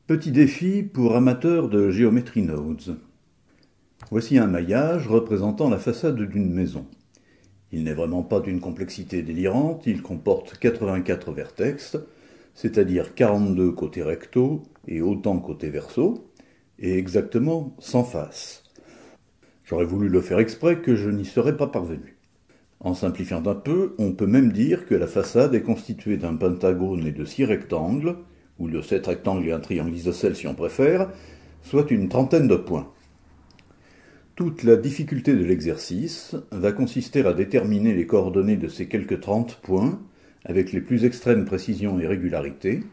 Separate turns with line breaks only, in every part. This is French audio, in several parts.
Petit défi pour amateurs de Geometry Nodes. Voici un maillage représentant la façade d'une maison. Il n'est vraiment pas d'une complexité délirante, il comporte 84 vertex, c'est-à-dire 42 côtés recto et autant côtés verso, et exactement 100 faces. J'aurais voulu le faire exprès que je n'y serais pas parvenu. En simplifiant un peu, on peut même dire que la façade est constituée d'un pentagone et de 6 rectangles, ou de 7 rectangles et un triangle isocèle si on préfère, soit une trentaine de points. Toute la difficulté de l'exercice va consister à déterminer les coordonnées de ces quelques 30 points, avec les plus extrêmes précisions et régularités,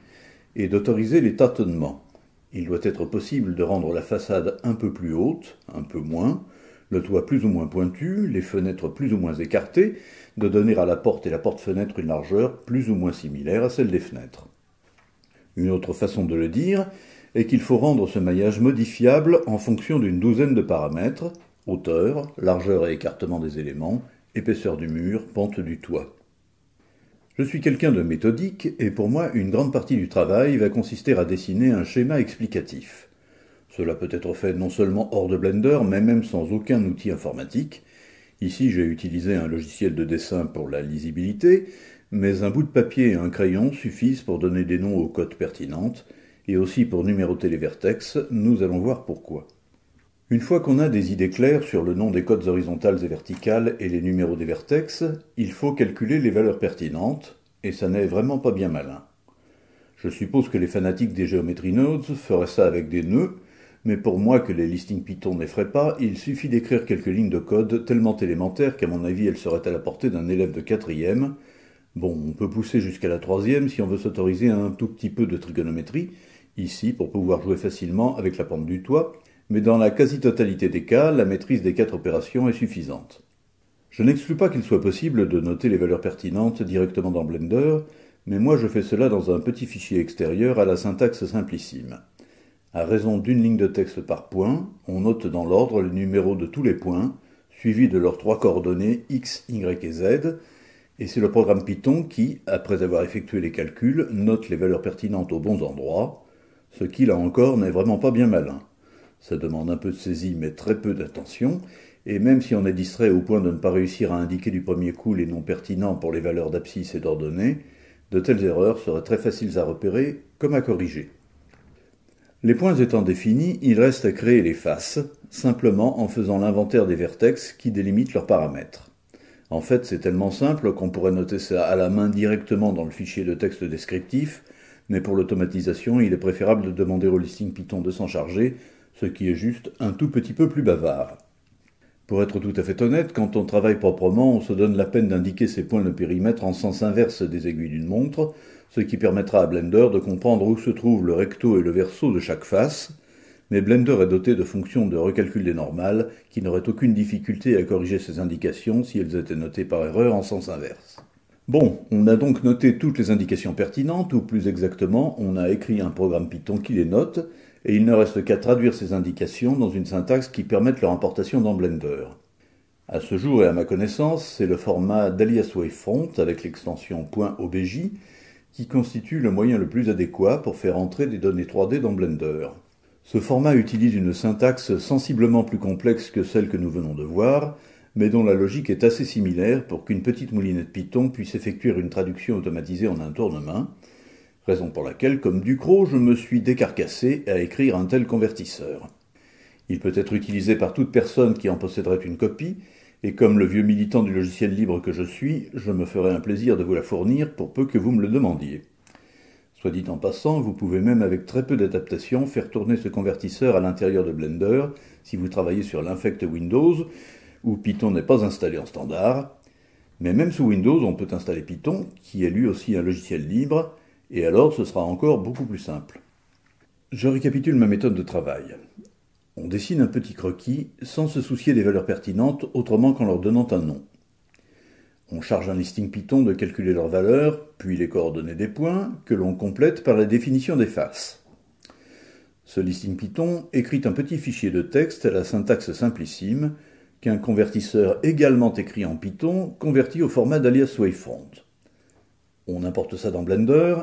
et d'autoriser les tâtonnements. Il doit être possible de rendre la façade un peu plus haute, un peu moins, le toit plus ou moins pointu, les fenêtres plus ou moins écartées, de donner à la porte et la porte-fenêtre une largeur plus ou moins similaire à celle des fenêtres. Une autre façon de le dire est qu'il faut rendre ce maillage modifiable en fonction d'une douzaine de paramètres: hauteur, largeur et écartement des éléments, épaisseur du mur, pente du toit. Je suis quelqu'un de méthodique et pour moi une grande partie du travail va consister à dessiner un schéma explicatif. Cela peut être fait non seulement hors de Blender, mais même sans aucun outil informatique. Ici, j'ai utilisé un logiciel de dessin pour la lisibilité, mais un bout de papier et un crayon suffisent pour donner des noms aux codes pertinentes, et aussi pour numéroter les vertex. Nous allons voir pourquoi. Une fois qu'on a des idées claires sur le nom des codes horizontales et verticales et les numéros des vertex, il faut calculer les valeurs pertinentes, et ça n'est vraiment pas bien malin. Je suppose que les fanatiques des Geometry Nodes feraient ça avec des nœuds, mais pour moi que les listings Python n'effraient pas, il suffit d'écrire quelques lignes de code tellement élémentaires qu'à mon avis elles seraient à la portée d'un élève de 4e. Bon, on peut pousser jusqu'à la 3e si on veut s'autoriser un tout petit peu de trigonométrie, ici pour pouvoir jouer facilement avec la pente du toit, mais dans la quasi-totalité des cas, la maîtrise des 4 opérations est suffisante. Je n'exclus pas qu'il soit possible de noter les valeurs pertinentes directement dans Blender, mais moi je fais cela dans un petit fichier extérieur à la syntaxe simplissime. À raison d'une ligne de texte par point, on note dans l'ordre les numéros de tous les points, suivis de leurs 3 coordonnées x, y et z, et c'est le programme Python qui, après avoir effectué les calculs, note les valeurs pertinentes aux bons endroits, ce qui, là encore, n'est vraiment pas bien malin. Ça demande un peu de saisie mais très peu d'attention, et même si on est distrait au point de ne pas réussir à indiquer du premier coup les noms pertinents pour les valeurs d'abscisse et d'ordonnées, de telles erreurs seraient très faciles à repérer comme à corriger. Les points étant définis, il reste à créer les faces, simplement en faisant l'inventaire des vertex qui délimitent leurs paramètres. En fait, c'est tellement simple qu'on pourrait noter ça à la main directement dans le fichier de texte descriptif, mais pour l'automatisation, il est préférable de demander au listing Python de s'en charger, ce qui est juste un tout petit peu plus bavard. Pour être tout à fait honnête, quand on travaille proprement, on se donne la peine d'indiquer ces points de périmètre en sens inverse des aiguilles d'une montre, ce qui permettra à Blender de comprendre où se trouve le recto et le verso de chaque face, mais Blender est doté de fonctions de recalcul des normales qui n'auraient aucune difficulté à corriger ces indications si elles étaient notées par erreur en sens inverse. Bon, on a donc noté toutes les indications pertinentes, ou plus exactement, on a écrit un programme Python qui les note, et il ne reste qu'à traduire ces indications dans une syntaxe qui permette leur importation dans Blender. À ce jour et à ma connaissance, c'est le format d'Alias Wavefront avec l'extension .obj qui constitue le moyen le plus adéquat pour faire entrer des données 3D dans Blender. Ce format utilise une syntaxe sensiblement plus complexe que celle que nous venons de voir, mais dont la logique est assez similaire pour qu'une petite moulinette Python puisse effectuer une traduction automatisée en un tournement, raison pour laquelle, comme Ducrot, je me suis décarcassé à écrire un tel convertisseur. Il peut être utilisé par toute personne qui en posséderait une copie, et comme le vieux militant du logiciel libre que je suis, je me ferai un plaisir de vous la fournir pour peu que vous me le demandiez. Soit dit en passant, vous pouvez même avec très peu d'adaptation faire tourner ce convertisseur à l'intérieur de Blender si vous travaillez sur l'Infect Windows, où Python n'est pas installé en standard. Mais même sous Windows, on peut installer Python, qui est lui aussi un logiciel libre, et alors ce sera encore beaucoup plus simple. Je récapitule ma méthode de travail. On dessine un petit croquis sans se soucier des valeurs pertinentes autrement qu'en leur donnant un nom. On charge un listing Python de calculer leurs valeurs, puis les coordonnées des points, que l'on complète par la définition des faces. Ce listing Python écrit un petit fichier de texte à la syntaxe simplissime, qu'un convertisseur également écrit en Python convertit au format d'Alias Wavefront. On importe ça dans Blender,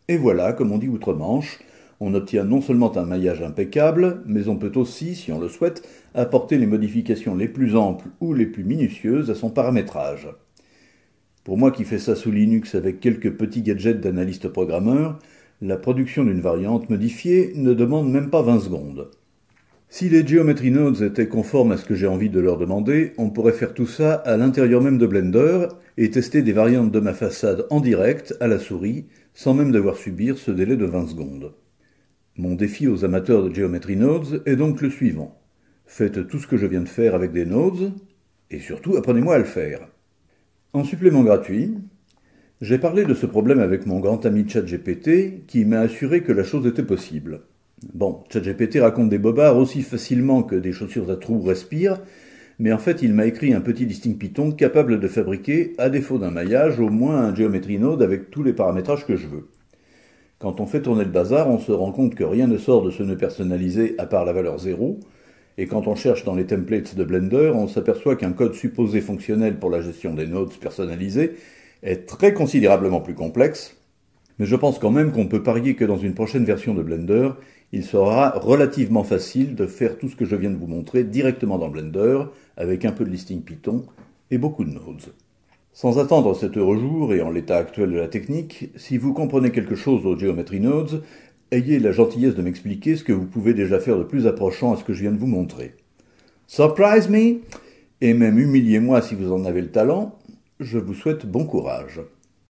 et voilà, comme on dit outre-Manche, On obtient non seulement un maillage impeccable, mais on peut aussi, si on le souhaite, apporter les modifications les plus amples ou les plus minutieuses à son paramétrage. Pour moi qui fais ça sous Linux avec quelques petits gadgets d'analyste programmeur, la production d'une variante modifiée ne demande même pas 20 secondes. Si les Geometry Nodes étaient conformes à ce que j'ai envie de leur demander, on pourrait faire tout ça à l'intérieur même de Blender et tester des variantes de ma façade en direct, à la souris, sans même devoir subir ce délai de 20 secondes. Mon défi aux amateurs de Geometry Nodes est donc le suivant. Faites tout ce que je viens de faire avec des nodes, et surtout apprenez-moi à le faire. En supplément gratuit, j'ai parlé de ce problème avec mon grand ami ChatGPT, qui m'a assuré que la chose était possible. Bon, ChatGPT raconte des bobards aussi facilement que des chaussures à trous respirent, mais en fait il m'a écrit un petit listing Python capable de fabriquer, à défaut d'un maillage, au moins un Geometry Node avec tous les paramétrages que je veux. Quand on fait tourner le bazar, on se rend compte que rien ne sort de ce nœud personnalisé à part la valeur 0, et quand on cherche dans les templates de Blender, on s'aperçoit qu'un code supposé fonctionnel pour la gestion des nodes personnalisés est très considérablement plus complexe, mais je pense quand même qu'on peut parier que dans une prochaine version de Blender, il sera relativement facile de faire tout ce que je viens de vous montrer directement dans Blender, avec un peu de listing Python et beaucoup de nodes. Sans attendre cet heureux jour et en l'état actuel de la technique, si vous comprenez quelque chose aux Geometry Nodes, ayez la gentillesse de m'expliquer ce que vous pouvez déjà faire de plus approchant à ce que je viens de vous montrer. Surprise me, et même humiliez-moi si vous en avez le talent, je vous souhaite bon courage.